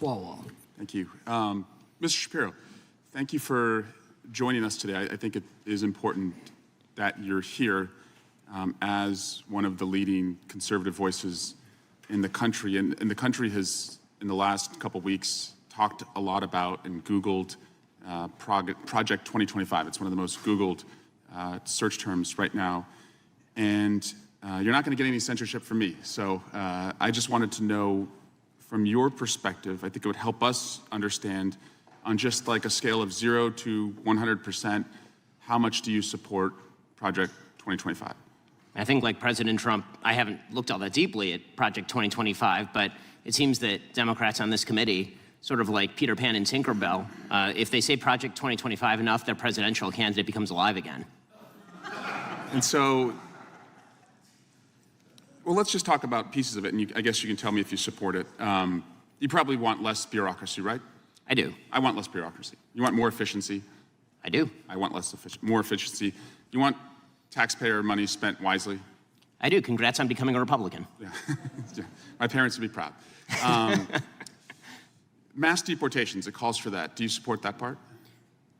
Wall. Thank you. Mr. Shapiro, thank you for joining us today. I think it is important that you're here as one of the leading conservative voices in the country. And the country has, in the last couple weeks, talked a lot about and Googled Project 2025. It's one of the most Googled search terms right now. And you're not going to get any censorship from me. So I just wanted to know, from your perspective, I think it would help us understand, on just like a scale of 0 to 100%, how much do you support Project 2025? I think, like President Trump, I haven't looked all that deeply at Project 2025, but it seems that Democrats on this committee, sort of like Peter Pan and Tinkerbell, if they say Project 2025 enough, their presidential candidate becomes alive again. And so, well, let's just talk about pieces of it, and I guess you can tell me if you support it. You probably want less bureaucracy, right? I do. I want less bureaucracy. You want more efficiency? I do. I want more efficiency. You want taxpayer money spent wisely? I do. Congrats on becoming a Republican. Yeah. Yeah. My parents would be proud. Mass deportations, it calls for that. Do you support that part?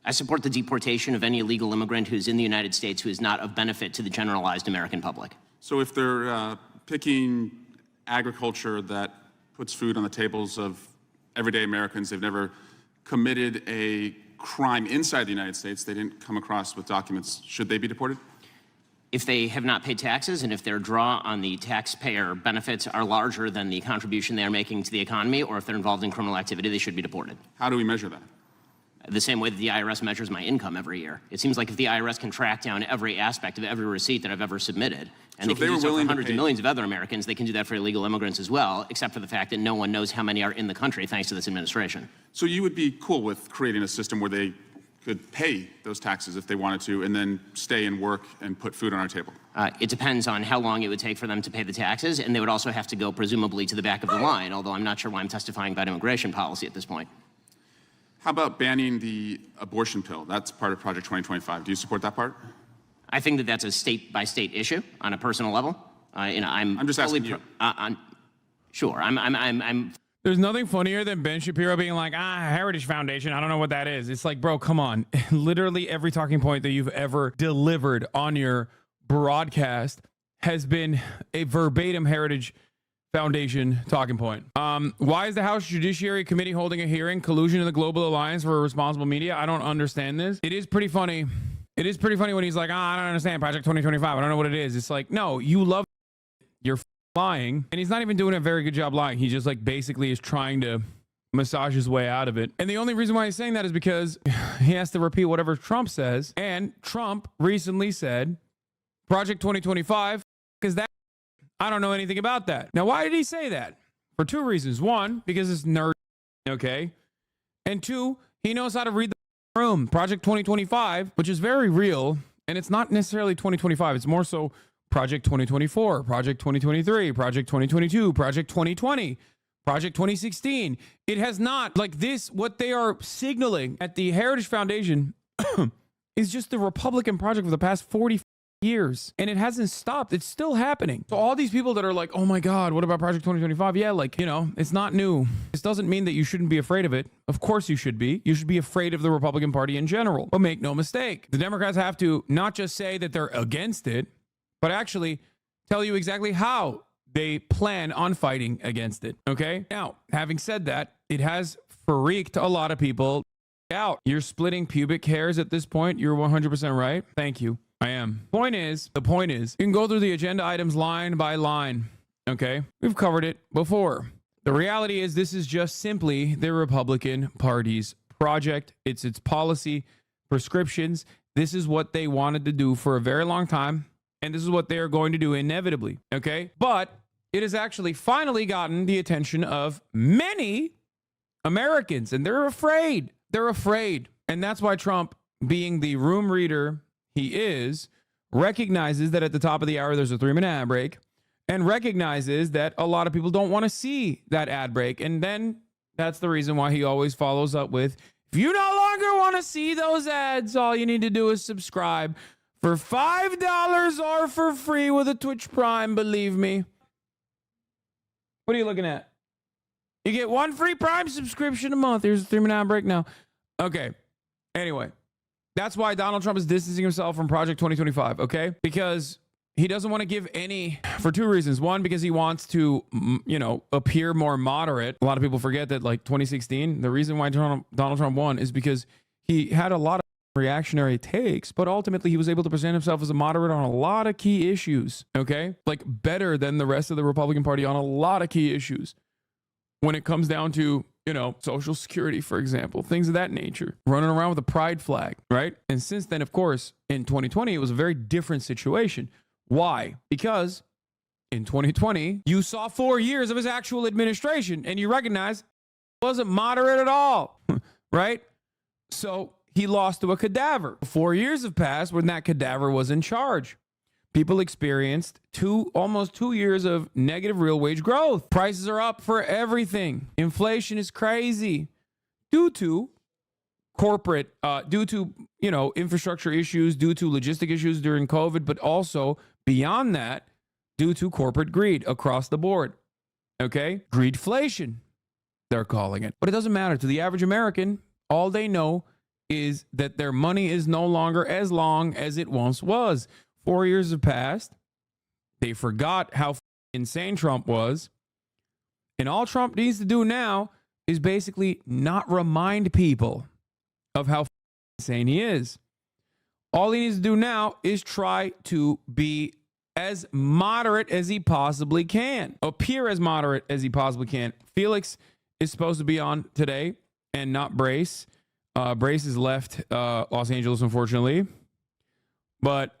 I support the deportation of any illegal immigrant who is in the United States who is not of benefit to the generalized American public. So if they're picking agriculture that puts food on the tables of everyday Americans, they've never committed a crime inside the United States, they didn't come across with documents, should they be deported? If they have not paid taxes and if their draw on the taxpayer benefits are larger than the contribution they are making to the economy, or if they're involved in criminal activity, they should be deported. How do we measure that? The same way that the IRS measures my income every year. It seems like if the IRS can track down every aspect of every receipt that I've ever submitted, and so they can do so for hundreds of millions of other Americans, they can do that for illegal immigrants as well, except for the fact that no one knows how many are in the country thanks to this administration. So you would be cool with creating a system where they could pay those taxes if they wanted to, and then stay and work and put food on our table? It depends on how long it would take for them to pay the taxes, and they would also have to go presumably to the back of the line, although I'm not sure why I'm testifying about immigration policy at this point. How about banning the abortion pill? That's part of Project 2025. Do you support that part? I think that that's a state-by-state issue on a personal level. I'm just asking you. Sure, I'm There's nothing funnier than Ben Shapiro being like, Heritage Foundation, I don't know what that is. It's like, bro, come on. Literally every talking point that you've ever delivered on your broadcast has been a verbatim Heritage Foundation talking point. Why is the House Judiciary Committee holding a hearing? Collusion in the Global Alliance for Responsible Media? I don't understand this. It is pretty funny. It is pretty funny when he's like, I don't understand Project 2025. I don't know what it is. It's like, no, you love you're lying. And he's not even doing a very good job lying. He just like basically is trying to massage his way out of it. And the only reason why he's saying that is because he has to repeat whatever Trump says. And Trump recently said, Project 2025 is that. I don't know anything about that. Now, why did he say that? For two reasons. One, because it's nerd, okay? And two, he knows how to read the room. Project 2025, which is very real, and it's not necessarily 2025. It's more so Project 2024, Project 2023, Project 2022, Project 2020, Project 2016. It has not, like this, what they are signaling at the Heritage Foundation is just the Republican project for the past 40 years, and it hasn't stopped. It's still happening. So all these people that are like, oh my God, what about Project 2025? Yeah, like, you know, it's not new. This doesn't mean that you shouldn't be afraid of it. Of course you should be. You should be afraid of the Republican Party in general. But make no mistake, the Democrats have to not just say that they're against it, but actually tell you exactly how they plan on fighting against it. Okay? Now, having said that, it has freaked a lot of people out. You're splitting pubic hairs at this point. You're 100% right. Thank you. I am. The point is, you can go through the agenda items line by line, okay? We've covered it before. The reality is this is just simply the Republican Party's project. It's its policy, prescriptions. This is what they wanted to do for a very long time, and this is what they are going to do inevitably, okay? But it has actually finally gotten the attention of many Americans, and they're afraid. They're afraid. And that's why Trump, being the room reader he is, recognizes that at the top of the hour there's a 3-minute ad break, and recognizes that a lot of people don't want to see that ad break. And then that's the reason why he always follows up with, if you no longer want to see those ads, all you need to do is subscribe for $5 or for free with a Twitch Prime, believe me. What are you looking at? You get one free Prime subscription a month. Here's a 3-minute break now. Okay. Anyway, that's why Donald Trump is distancing himself from Project 2025, okay? Because he doesn't want to give any, for two reasons. One, because he wants to, appear more moderate. A lot of people forget that, like 2016, the reason why Donald Trump won is because he had a lot of reactionary takes, but ultimately he was able to present himself as a moderate on a lot of key issues, okay? Like better than the rest of the Republican Party on a lot of key issues. When it comes down to, Social Security, for example, things of that nature, running around with a pride flag, right? And since then, of course, in 2020, it was a very different situation. Why? Because in 2020, you saw 4 years of his actual administration and you recognize it wasn't moderate at all, right? So he lost to a cadaver. 4 years have passed when that cadaver was in charge. People experienced almost 2 years of negative real wage growth. Prices are up for everything. Inflation is crazy due to corporate, infrastructure issues, due to logistic issues during COVID, but also beyond that, due to corporate greed across the board. Okay? Greedflation, they're calling it. But it doesn't matter. To the average American, all they know is that their money is no longer as long as it once was. 4 years have passed. They forgot how insane Trump was. And all Trump needs to do now is basically not remind people of how insane he is. All he needs to do now is try to be as moderate as he possibly can. Appear as moderate as he possibly can. Felix is supposed to be on today and not Brace. Brace has left Los Angeles, unfortunately. But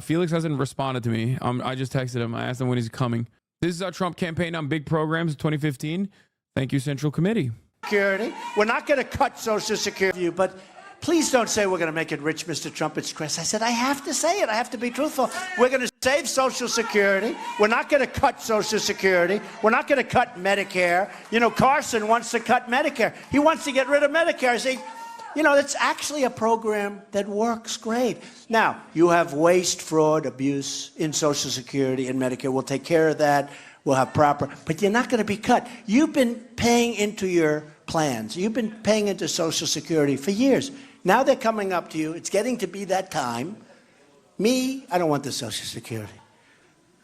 Felix hasn't responded to me. I just texted him. I asked him when he's coming. This is our Trump campaign on big programs 2015. Thank you, Central Committee. Security. We're not going to cut Social Security, but please don't say we're going to make it rich, Mr. Trump. It's Chris. I said, I have to say it. I have to be truthful. We're going to save Social Security. We're not going to cut Social Security. We're not going to cut Medicare. Carson wants to cut Medicare. He wants to get rid of Medicare. I say, it's actually a program that works great. Now, you have waste, fraud, abuse in Social Security and Medicare. We'll take care of that. We'll have proper, but you're not going to be cut. You've been paying into your plans. You've been paying into Social Security for years. Now they're coming up to you. It's getting to be that time. Me, I don't want the Social Security.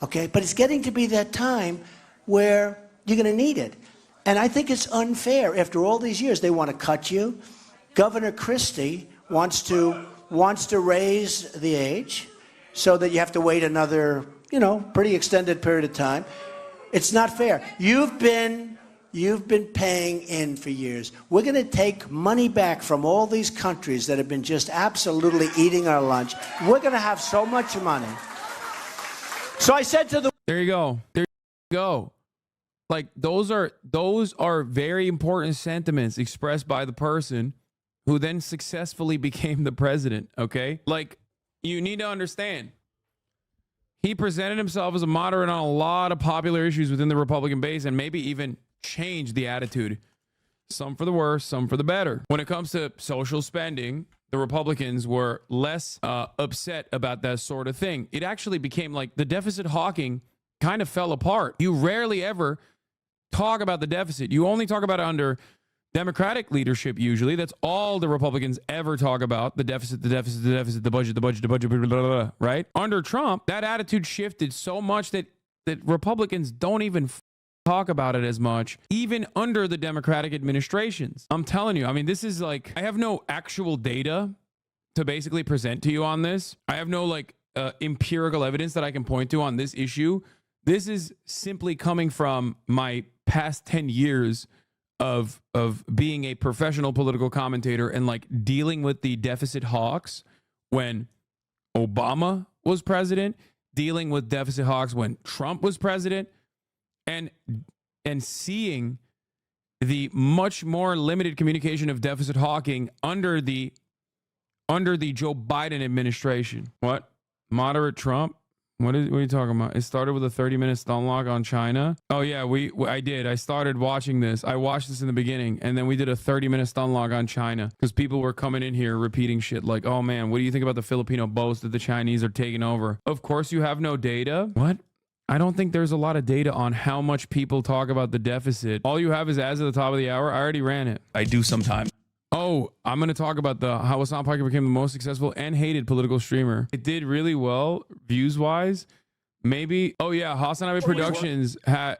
Okay? But it's getting to be that time where you're going to need it. And I think it's unfair. After all these years, they want to cut you. Governor Christie wants to raise the age so that you have to wait another, pretty extended period of time. It's not fair. You've been paying in for years. We're going to take money back from all these countries that have been just absolutely eating our lunch. We're going to have so much money. So I said to the... There you go. There you go. Like, those are very important sentiments expressed by the person who then successfully became the president, okay? Like, you need to understand. He presented himself as a moderate on a lot of popular issues within the Republican base and maybe even changed the attitude. Some for the worse, some for the better. When it comes to social spending, the Republicans were less upset about that sort of thing. It actually became like the deficit hawking kind of fell apart. You rarely ever talk about the deficit. You only talk about it under Democratic leadership usually. That's all the Republicans ever talk about. The deficit, the deficit, the deficit, the budget, blah, blah, blah, right? Under Trump, that attitude shifted so much that Republicans don't even talk about it as much, even under the Democratic administrations. I'm telling you, I mean, this is like, I have no actual data to basically present to you on this. I have no empirical evidence that I can point to on this issue. This is simply coming from my past 10 years of being a professional political commentator and dealing with the deficit hawks when Obama was president, dealing with deficit hawks when Trump was president, and seeing the much more limited communication of deficit hawking under the Joe Biden administration. What? Moderate Trump? What are you talking about? It started with a 30-minute stun lock on China. Oh yeah, I did. I started watching this. I watched this in the beginning, and then we did a 30-minute stun lock on China because people were coming in here repeating shit like, "Oh man, what do you think about the Filipino boast that the Chinese are taking over?" Of course, you have no data. What? I don't think there's a lot of data on how much people talk about the deficit. All you have is as of the top of the hour. I already ran it. I do sometimes. Oh, I'm going to talk about how Hasan Piker became the most successful and hated political streamer. It did really well views-wise. Maybe. Oh, yeah. Hasanabi Productions had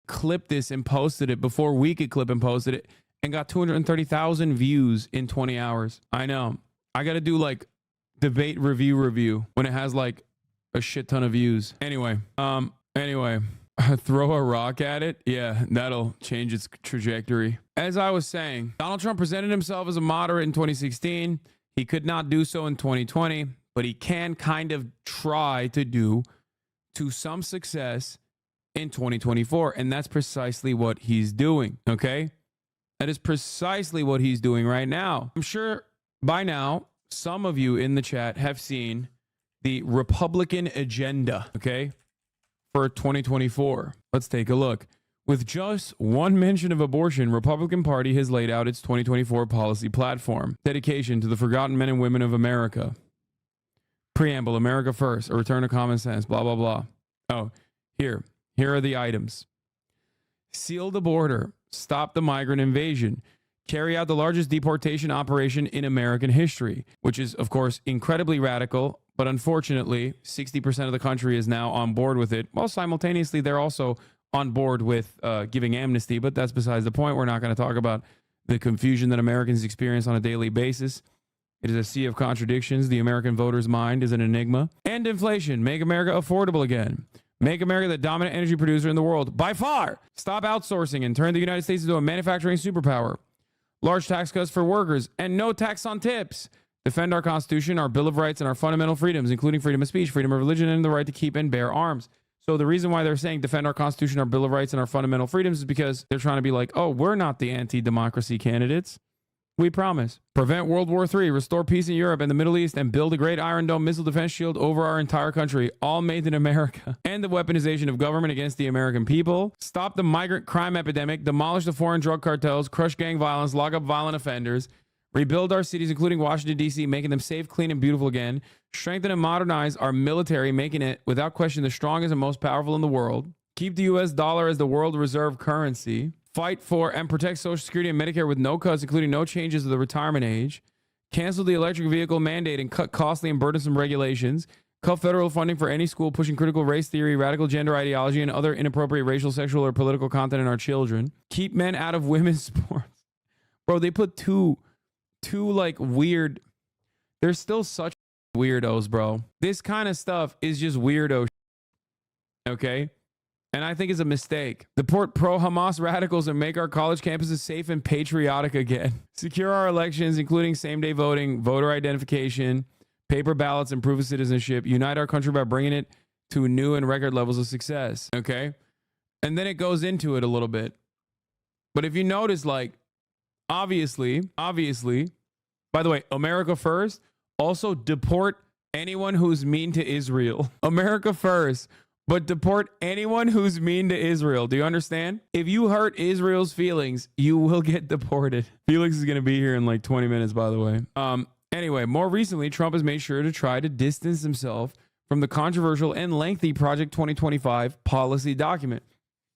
clipped this and posted it before we could clip and posted it and got 230,000 views in 20 hours. I know. I got to do like debate review when it has like a shit ton of views. Anyway, throw a rock at it. Yeah, that'll change its trajectory. As I was saying, Donald Trump presented himself as a moderate in 2016. He could not do so in 2020, but he can kind of try to do to some success in 2024. And that's precisely what he's doing. Okay. That is precisely what he's doing right now. I'm sure by now, some of you in the chat have seen the Republican agenda, okay, for 2024. Let's take a look. With just one mention of abortion, Republican Party has laid out its 2024 policy platform. Dedication to the forgotten men and women of America. Preamble, America first, a return to common sense, blah, blah, blah. Oh, here are the items. Seal the border, stop the migrant invasion, carry out the largest deportation operation in American history, which is, of course, incredibly radical, but unfortunately, 60% of the country is now on board with it. While simultaneously, they're also on board with giving amnesty, but that's besides the point. We're not going to talk about the confusion that Americans experience on a daily basis. It is a sea of contradictions. The American voter's mind is an enigma. End inflation. Make America affordable again. Make America the dominant energy producer in the world by far. Stop outsourcing and turn the United States into a manufacturing superpower. Large tax cuts for workers and no tax on tips. Defend our Constitution, our Bill of Rights, and our fundamental freedoms, including freedom of speech, freedom of religion, and the right to keep and bear arms. So the reason why they're saying defend our Constitution, our Bill of Rights, and our fundamental freedoms is because they're trying to be like, oh, we're not the anti-democracy candidates. We promise. Prevent World War III, restore peace in Europe and the Middle East, and build a great Iron Dome missile defense shield over our entire country, all made in America. End the weaponization of government against the American people. Stop the migrant crime epidemic. Demolish the foreign drug cartels. Crush gang violence. Lock up violent offenders. Rebuild our cities, including Washington, D.C., making them safe, clean, and beautiful again. Strengthen and modernize our military, making it, without question, the strongest and most powerful in the world. Keep the U.S. dollar as the world reserve currency. Fight for and protect Social Security and Medicare with no cuts, including no changes to the retirement age. Cancel the electric vehicle mandate and cut costly and burdensome regulations. Cut federal funding for any school pushing critical race theory, radical gender ideology, and other inappropriate racial, sexual, or political content in our children. Keep men out of women's sports. Bro, they put two like weird. They're still such weirdos, bro. This kind of stuff is just weirdo. Okay? And I think it's a mistake. Deport pro-Hamas radicals and make our college campuses safe and patriotic again. Secure our elections, including same-day voting, voter identification, paper ballots, and proof of citizenship. Unite our country by bringing it to new and record levels of success. Okay? And then it goes into it a little bit. But if you notice, like, obviously, by the way, America first, also deport anyone who's mean to Israel. America first. But deport anyone who's mean to Israel. Do you understand? If you hurt Israel's feelings, you will get deported. Felix is going to be here in like 20 minutes, by the way. Anyway, more recently, Trump has made sure to try to distance himself from the controversial and lengthy Project 2025 policy document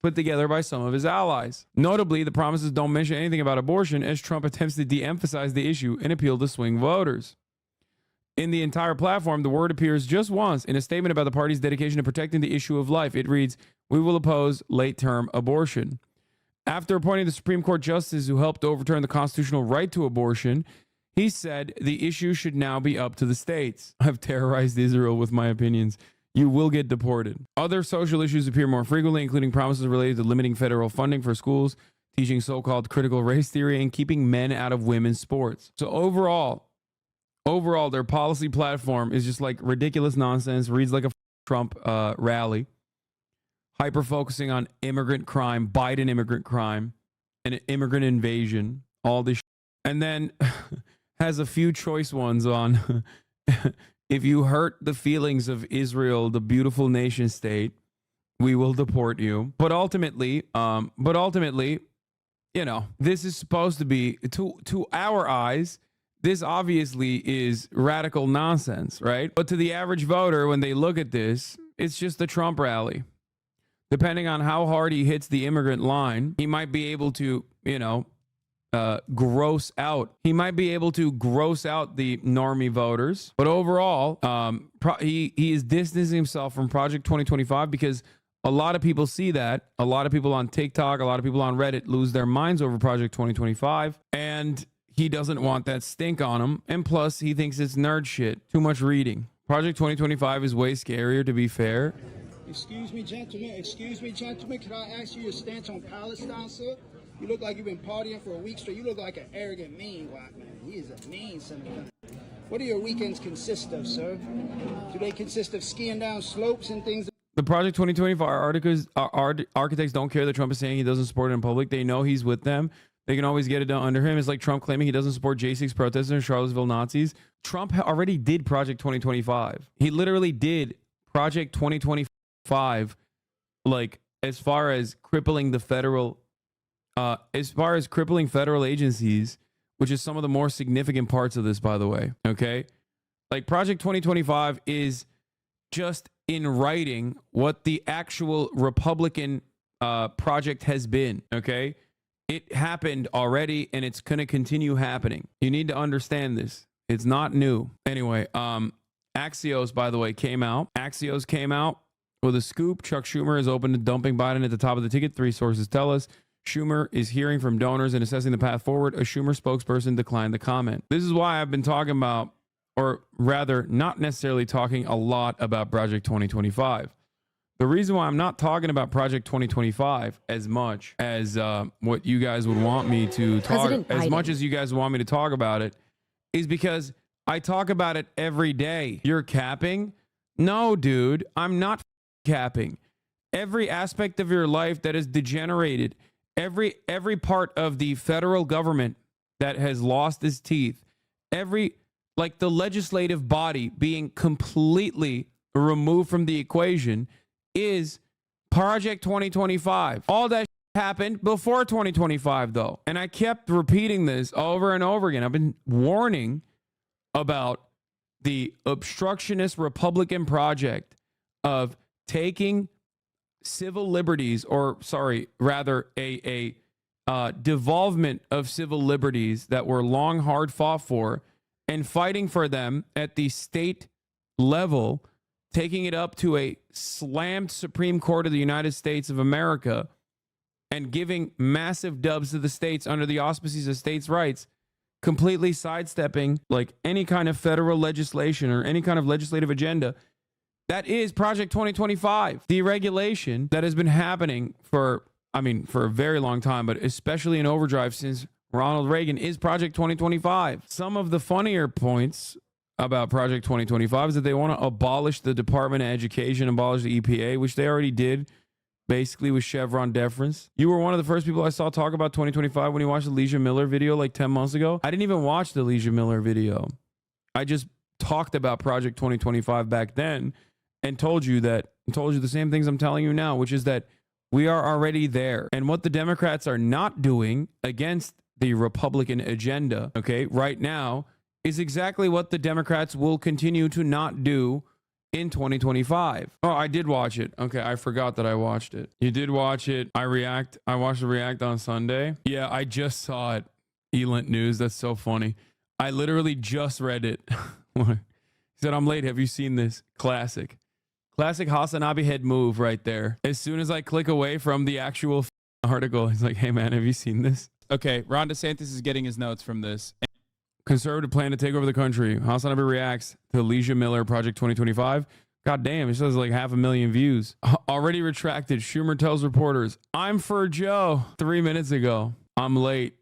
put together by some of his allies. Notably, the promises don't mention anything about abortion as Trump attempts to de-emphasize the issue and appeal to swing voters. In the entire platform, the word appears just once in a statement about the party's dedication to protecting the issue of life. It reads, "We will oppose late-term abortion." After appointing the Supreme Court justice who helped overturn the constitutional right to abortion, he said the issue should now be up to the states. I've terrorized Israel with my opinions. You will get deported. Other social issues appear more frequently, including promises related to limiting federal funding for schools, teaching so-called critical race theory, and keeping men out of women's sports. So overall, their policy platform is just like ridiculous nonsense, reads like a Trump rally, hyper-focusing on immigrant crime, Biden immigrant crime, and immigrant invasion, all this and then has a few choice ones on if you hurt the feelings of Israel, the beautiful nation state, we will deport you. But ultimately, you know, this is supposed to be, to our eyes, this obviously is radical nonsense, right? But to the average voter, when they look at this, it's just the Trump rally. Depending on how hard he hits the immigrant line, he might be able to, gross out. He might be able to gross out the normie voters. But overall, he is distancing himself from Project 2025 because a lot of people see that. A lot of people on TikTok, a lot of people on Reddit lose their minds over Project 2025. And he doesn't want that stink on him. And plus, he thinks it's nerd shit. Too much reading. Project 2025 is way scarier, to be fair. Excuse me, gentlemen. Excuse me, gentlemen. Can I ask you your stance on Palestine, sir? You look like you've been partying for a week straight. You look like an arrogant, mean black man. He is a mean son of a... What do your weekends consist of, sir? Do they consist of skiing down slopes and things? The Project 2025 architects don't care that Trump is saying he doesn't support it in public. They know he's with them. They can always get it done under him. It's like Trump claiming he doesn't support J6 protesters and Charlottesville Nazis. Trump already did Project 2025. He literally did Project 2025, like, as far as crippling the federal, federal agencies, which is some of the more significant parts of this, by the way. Okay. Like, Project 2025 is just in writing what the actual Republican project has been. Okay. It happened already and it's going to continue happening. You need to understand this. It's not new. Anyway, Axios, by the way, came out. Axios came out with a scoop. Chuck Schumer is open to dumping Biden at the top of the ticket. 3 sources tell us. Schumer is hearing from donors and assessing the path forward. A Schumer spokesperson declined the comment. This is why I've been talking about, or rather not necessarily talking a lot about Project 2025. The reason why I'm not talking about Project 2025 as much as what you guys would want me to talk, as much as you guys want me to talk about it, is because I talk about it every day. You're capping? No, dude, I'm not capping. Every aspect of your life that is degenerated, every part of the federal government that has lost its teeth, like the legislative body being completely removed from the equation, is Project 2025. All that happened before 2025, though. And I kept repeating this over and over again. I've been warning about the obstructionist Republican project of taking civil liberties, or rather a devolvement of civil liberties that were long hard fought for, and fighting for them at the state level, taking it up to a slammed Supreme Court of the United States of America and giving massive dubs to the states under the auspices of states' rights, completely sidestepping like any kind of federal legislation or any kind of legislative agenda. That is Project 2025. Deregulation that has been happening for a very long time, but especially in overdrive since Ronald Reagan, is Project 2025. Some of the funnier points about Project 2025 is that they want to abolish the Department of Education, abolish the EPA, which they already did, basically with Chevron deference. You were one of the first people I saw talk about 2025 when you watched the Leisha Miller video like 10 months ago. I didn't even watch the Leisha Miller video. I just talked about Project 2025 back then and told you the same things I'm telling you now, which is that we are already there. And what the Democrats are not doing against the Republican agenda, okay, right now, is exactly what the Democrats will continue to not do in 2025. Oh, I did watch it. Okay, I forgot that I watched it. You did watch it. I watched the React on Sunday. Yeah, I just saw it. Elent News. That's so funny. I literally just read it. He said, I'm late. Have you seen this? Classic Hasanabi head move right there. As soon as I click away from the actual article, he's like, hey man, have you seen this? Okay, Ron DeSantis is getting his notes from this. Conservative plan to take over the country. Hasanabi reacts to Leisha Miller Project 2025. God damn, it says like 500,000 views. Already retracted. Schumer tells reporters, I'm for Joe. 3 minutes ago. I'm late.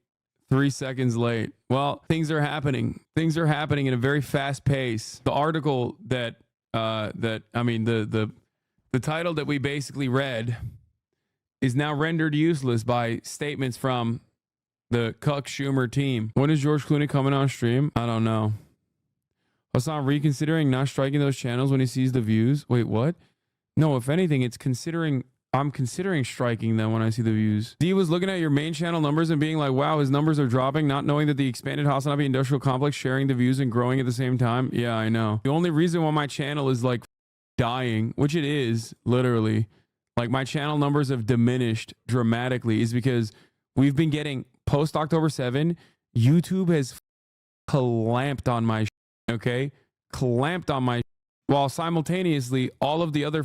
3 seconds late. Well, things are happening. Things are happening at a very fast pace. The article the title that we basically read is now rendered useless by statements from the Cuck Schumer team. When is George Clooney coming on stream? I don't know. Hasan reconsidering not striking those channels when he sees the views. Wait, what? No, if anything, I'm considering striking them when I see the views. D was looking at your main channel numbers and being like, wow, his numbers are dropping, not knowing that the expanded Hasanabi industrial complex sharing the views and growing at the same time. Yeah, I know. The only reason why my channel is like dying, which it is literally, like my channel numbers have diminished dramatically, is because we've been getting post October 7, YouTube has clamped on my okay? Clamped on my while simultaneously all of the other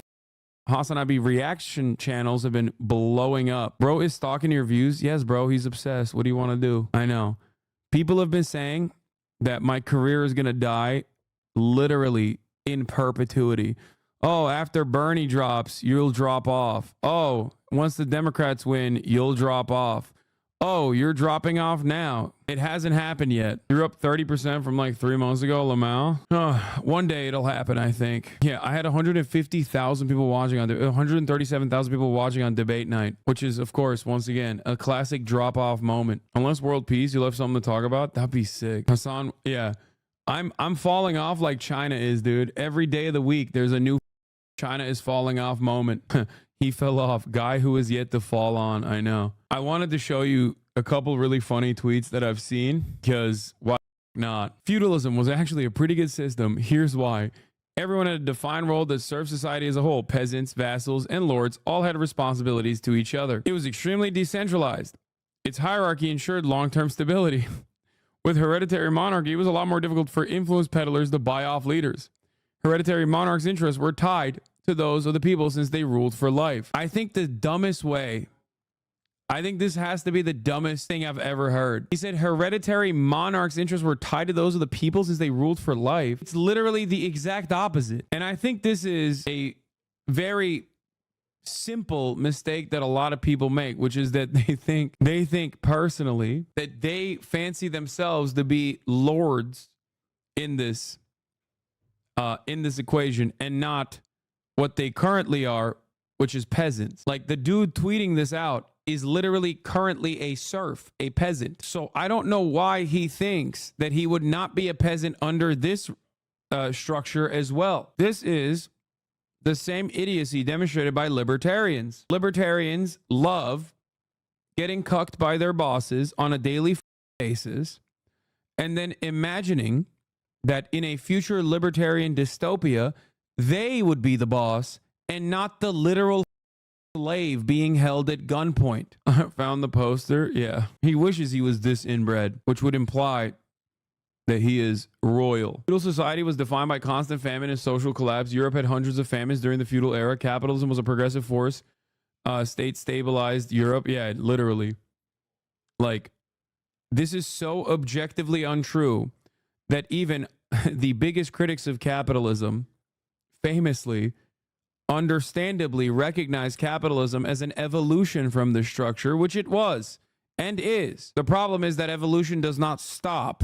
Hasanabi reaction channels have been blowing up. Bro is stalking your views. Yes, bro, he's obsessed. What do you want to do? I know. People have been saying that my career is going to die literally in perpetuity. Oh, after Bernie drops, you'll drop off. Oh, once the Democrats win, you'll drop off. Oh, you're dropping off now. It hasn't happened yet. You're up 30% from like 3 months ago, Lamau. One day it'll happen, I think. Yeah, I had 150,000 people watching on 137,000 people watching on debate night, which is, of course, once again, a classic drop-off moment. Unless world peace, you'll have something to talk about. That'd be sick. Hasan, yeah. I'm falling off like China is, dude. Every day of the week, there's a new China is falling off moment. He fell off. Guy who is yet to fall on. I know. I wanted to show you a couple really funny tweets that I've seen because why not? Feudalism was actually a pretty good system. Here's why. Everyone had a defined role that served society as a whole. Peasants, vassals, and lords all had responsibilities to each other. It was extremely decentralized. Its hierarchy ensured long-term stability. With hereditary monarchy, it was a lot more difficult for influence peddlers to buy off leaders. Hereditary monarchs' interests were tied to those of the people since they ruled for life. I think the dumbest way, I think this has to be the dumbest thing I've ever heard. He said hereditary monarchs' interests were tied to those of the people since they ruled for life. It's literally the exact opposite. And I think this is a very simple mistake that a lot of people make, which is that they think personally that they fancy themselves to be lords in this equation and not what they currently are, which is peasants. Like the dude tweeting this out is literally currently a serf, a peasant. So I don't know why he thinks that he would not be a peasant under this structure as well. This is the same idiocy demonstrated by libertarians. Libertarians love getting cucked by their bosses on a daily basis and then imagining that in a future libertarian dystopia, they would be the boss and not the literal slave being held at gunpoint. I found the poster. Yeah. He wishes he was this inbred, which would imply that he is royal. Feudal society was defined by constant famine and social collapse. Europe had hundreds of famines during the feudal era. Capitalism was a progressive force. State stabilized Europe. Yeah, literally. Like, this is so objectively untrue that even the biggest critics of capitalism famously, understandably recognize capitalism as an evolution from the structure, which it was and is. The problem is that evolution does not stop,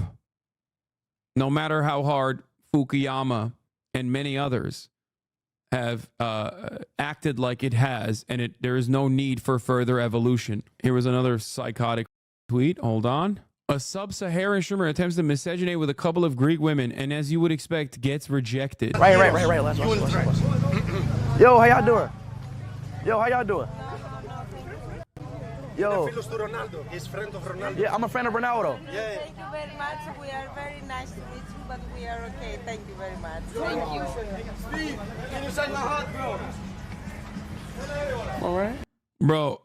no matter how hard Fukuyama and many others have acted like it has, and there is no need for further evolution. Here was another psychotic tweet. Hold on. A sub-Saharan streamer attempts to miscegenate with a couple of Greek women, and as you would expect, gets rejected. Right. Let's. Yo, how y'all doing? Yo, He's friend of Ronaldo. Yeah, I'm a friend of Ronaldo. Yeah. Thank you very much. We are very nice to meet you, but we are okay. Thank you very much. Thank you. Steve, can you sign my heart, bro? All right. Bro,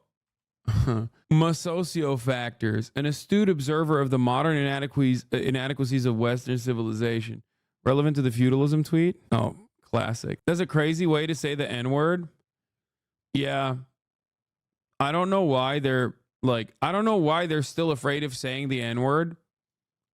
Masociofactors, an astute observer of the modern inadequacies of Western civilization. Relevant to the feudalism tweet? Oh, classic. That's a crazy way to say the N-word. Yeah. I don't know why they're still afraid of saying the N-word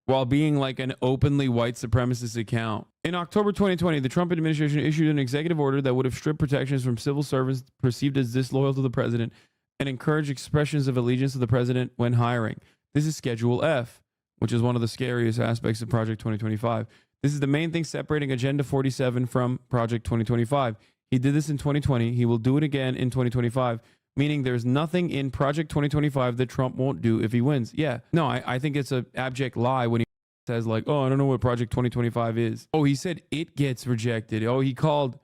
while being like an openly white supremacist account. In October 2020, the Trump administration issued an executive order that would have stripped protections from civil servants perceived as disloyal to the president and encourage expressions of allegiance to the president when hiring. This is Schedule F, which is one of the scariest aspects of Project 2025. This is the main thing separating Agenda 47 from Project 2025. He did this in 2020. He will do it again in 2025, meaning there's nothing in Project 2025 that Trump won't do if he wins. Yeah. No, I think it's an abject lie when he says like, oh, I don't know what Project 2025 is. Oh, he said it gets rejected. Oh, he called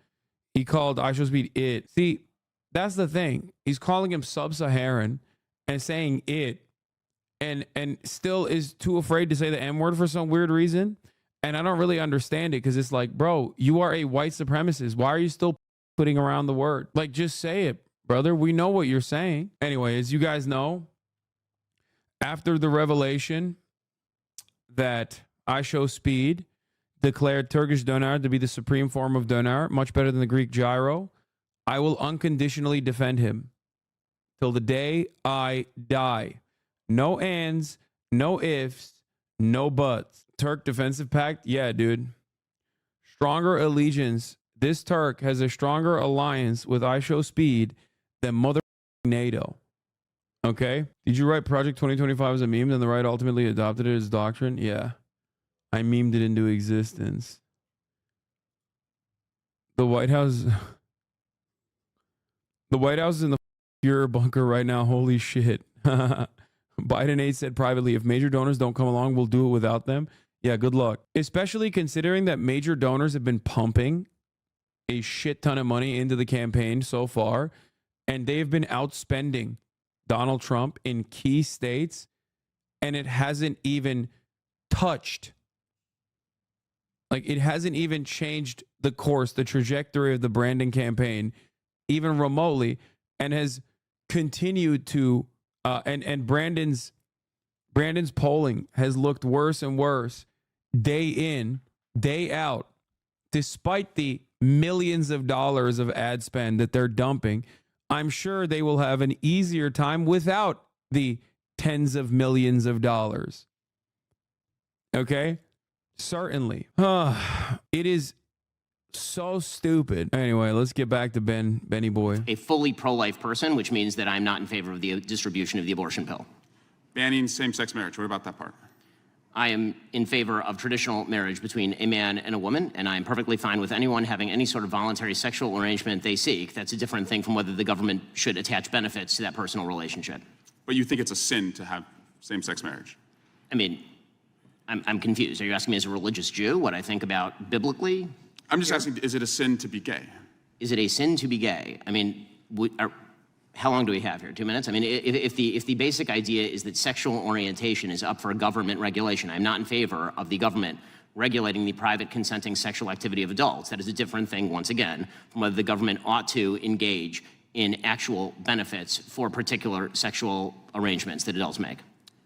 I Shall Speed it. See, that's the thing. He's calling him sub-Saharan and saying it and still is too afraid to say the M word for some weird reason. And I don't really understand it because it's like, bro, you are a white supremacist. Why are you still putting around the word? Like, just say it, brother. We know what you're saying. Anyway, as you guys know, after the revelation that I Show Speed declared Turkish dinar to be the supreme form of dinar, much better than the Greek gyro, I will unconditionally defend him till the day I die. No ands, no ifs, no buts. Turk defensive pact? Yeah, dude. Stronger allegiance. This Turk has a stronger alliance with I Show Speed than mother NATO. Okay? Did you write Project 2025 as a meme, then the right ultimately adopted it as doctrine? Yeah. I memed it into existence. The White House... The White House is in the pure bunker right now. Holy shit. Biden aide said privately, if major donors don't come along, we'll do it without them. Yeah, good luck. Especially considering that major donors have been pumping a shit ton of money into the campaign so far, and they've been outspending Donald Trump in key states, and it hasn't even touched, like, it hasn't even changed the course, the trajectory of the Brandon campaign, even remotely, and has continued to, and Brandon's polling has looked worse and worse day in, day out, despite the millions of dollars of ad spend that they're dumping. I'm sure they will have an easier time without the tens of millions of dollars. Okay? Certainly. It is so stupid. Anyway, let's get back to Benny boy. A fully pro-life person, which means that I'm not in favor of the distribution of the abortion pill. Banning same-sex marriage. What about that part? I am in favor of traditional marriage between a man and a woman, and I am perfectly fine with anyone having any sort of voluntary sexual arrangement they seek. That's a different thing from whether the government should attach benefits to that personal relationship. But you think it's a sin to have same-sex marriage? I mean, I'm confused. Are you asking me as a religious Jew what I think about biblically? I'm just asking, is it a sin to be gay? Is it a sin to be gay? I mean, how long do we have here? 2 minutes? I mean, if the basic idea is that sexual orientation is up for government regulation, I'm not in favor of the government regulating the private consenting sexual activity of adults. That is a different thing, once again, from whether the government ought to engage in actual benefits for particular sexual arrangements that adults make.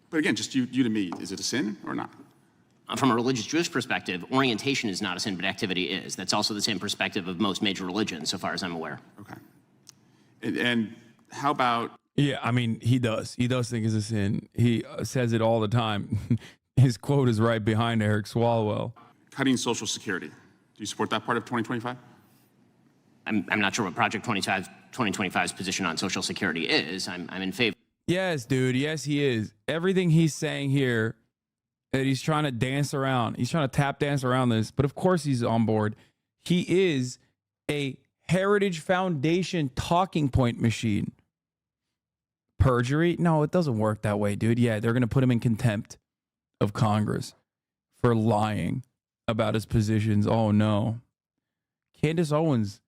But again, just you to me, is it a sin or not? From a religious Jewish perspective, orientation is not a sin, but activity is. That's also the same perspective of most major religions, so far as I'm aware. Okay. And how about... Yeah, I mean, he does. He does think it's a sin. He says it all the time. His quote is right behind Eric Swalwell. Cutting Social Security. Do you support that part of 2025? I'm not sure what Project 2025's position on Social Security is. I'm in favor. Yes, dude. Yes, he is. Everything he's saying here, that he's trying to dance around. He's trying to tap dance around this. But of course he's on board. He is a Heritage Foundation talking point machine. Perjury? No, it doesn't work that way, dude. Yeah, they're going to put him in contempt of Congress for lying about his positions. Oh, no. Candace Owens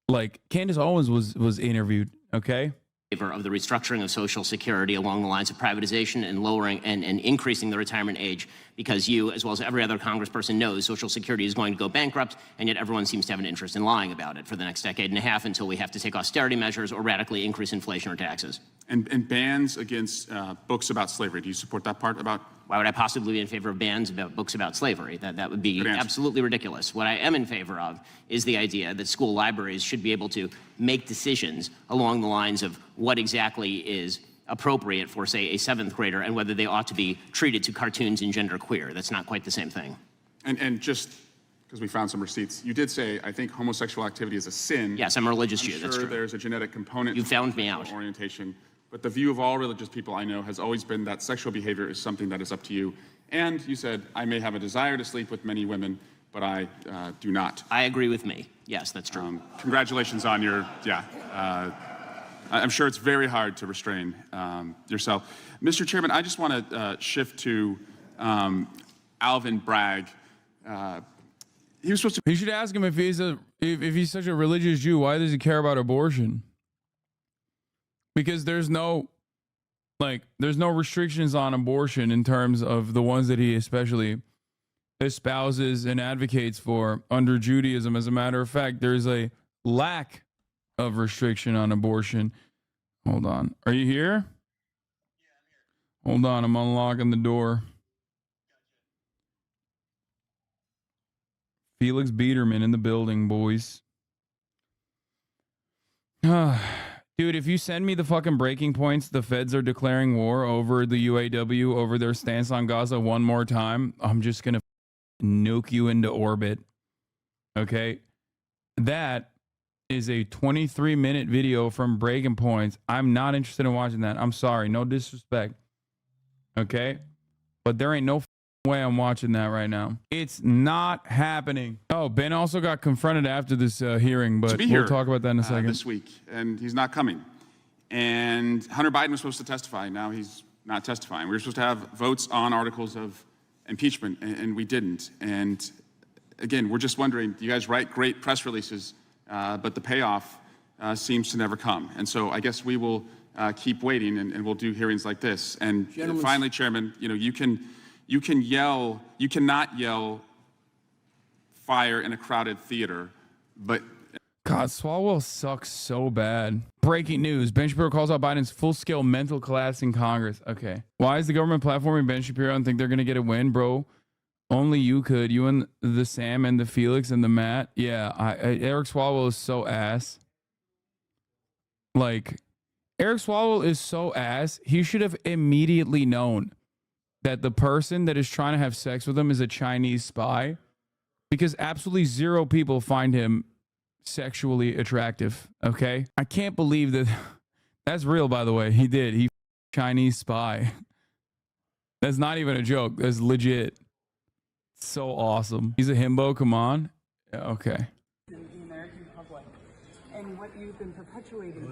was interviewed, okay? Of the restructuring of Social Security along the lines of privatization and lowering and increasing the retirement age, because you, as well as every other congressperson, knows Social Security is going to go bankrupt, and yet everyone seems to have an interest in lying about it for the next decade and a half until we have to take austerity measures or radically increase inflation or taxes. And bans against books about slavery. Do you support that part about? Why would I possibly be in favor of bans about books about slavery? That would be absolutely ridiculous. What I am in favor of is the idea that school libraries should be able to make decisions along the lines of what exactly is appropriate for, say, a 7th grader and whether they ought to be treated to cartoons and genderqueer. That's not quite the same thing. And just because we found some receipts, you did say, I think homosexual activity is a sin. Yes, I'm a religious Jew. Sure, that's true. There's a genetic component. You found me out. Orientation. But the view of all religious people I know has always been that sexual behavior is something that is up to you. And you said, I may have a desire to sleep with many women, but I do not. I agree with me. Yes, that's true. Congratulations on your, I'm sure it's very hard to restrain yourself. Mr. Chairman, I just want to shift to Alvin Bragg. He was supposed to. He should ask him if he's such a religious Jew, why does he care about abortion? Because there's no restrictions on abortion in terms of the ones that he especially espouses and advocates for under Judaism. As a matter of fact, there's a lack of restriction on abortion. Hold on. Are you here? Hold on. I'm unlocking the door. Felix Biederman in the building, boys. Dude, if you send me the fucking breaking points, the feds are declaring war over the UAW, over their stance on Gaza one more time, I'm just going to nuke you into orbit. Okay? That is a 23-minute video from Breaking Points. I'm not interested in watching that. I'm sorry. No disrespect. Okay? But there ain't no way I'm watching that right now. It's not happening. Oh, Ben also got confronted after this hearing, but we'll talk about that in a second. This week, and he's not coming. And Hunter Biden was supposed to testify. Now he's not testifying. We were supposed to have votes on articles of impeachment, and we didn't. And again, we're just wondering, you guys write great press releases, but the payoff seems to never come. And so I guess we will keep waiting, and we'll do hearings like this. And finally, Chairman, you know, you can yell, you cannot yell fire in a crowded theater, but God, Swalwell sucks so bad. Breaking news. Ben Shapiro calls out Biden's full-scale mental collapse in Congress. Okay. Why is the government platforming Ben Shapiro and think they're going to get a win, bro? Only you could. You and the Sam and the Felix and the Matt. Yeah, Eric Swalwell is so ass. Like, Eric Swalwell is so ass. He should have immediately known that the person that is trying to have sex with him is a Chinese spy, because absolutely zero people find him sexually attractive. Okay, I can't believe that. That's real, by the way. He Chinese spy. That's not even a joke. That's legit. So awesome. He's a himbo. Come on. Yeah, okay. The American public and what you've been perpetuating,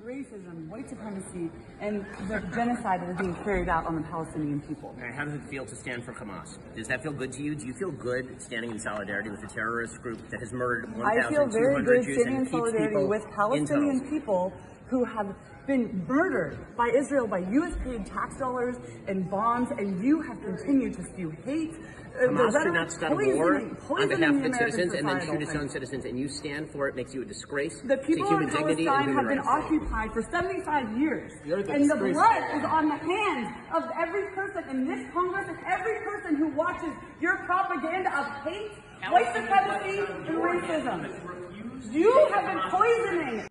racism, white supremacy, and the genocide that is being carried out on the Palestinian people. How does it feel to stand for Hamas? Does that feel good to you? Do you feel good standing in solidarity with a terrorist group that has murdered 1,200 I feel very good Jews standing and in keeps solidarity people with Palestinian people who have been murdered by Israel, by U.S. paid tax dollars and bonds, and you have continued to spew hate. Hamas should not start a war on behalf of its citizens and then shoot its own citizens, and you stand for it. Makes you a disgrace The people to human of dignity and Palestine human have been rights. occupied for 75 years, and the blood is on the hands of every person in this Congress and every person who watches your propaganda of hate, white supremacy, and racism. You have been poisoning.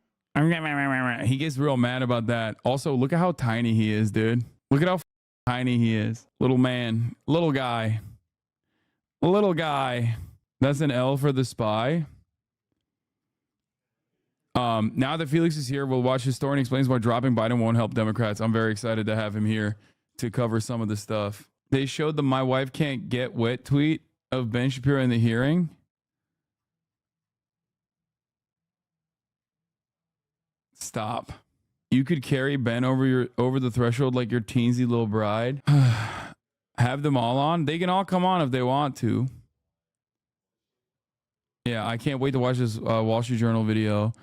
He gets real mad about that. Also, look at how tiny he is, dude. Look at how tiny he is. Little man. Little guy. Little guy. That's an L for the spy. Now that Felix is here, we'll watch his story and explains why dropping Biden won't help Democrats. I'm very excited to have him here to cover some of the stuff. They showed the "My wife can't get wet" tweet of Ben Shapiro in the hearing. Stop. You could carry Ben over the threshold like your teensy little bride. Have them all on. They can all come on if they want to. Yeah, I can't wait to watch this Wall Street Journal video.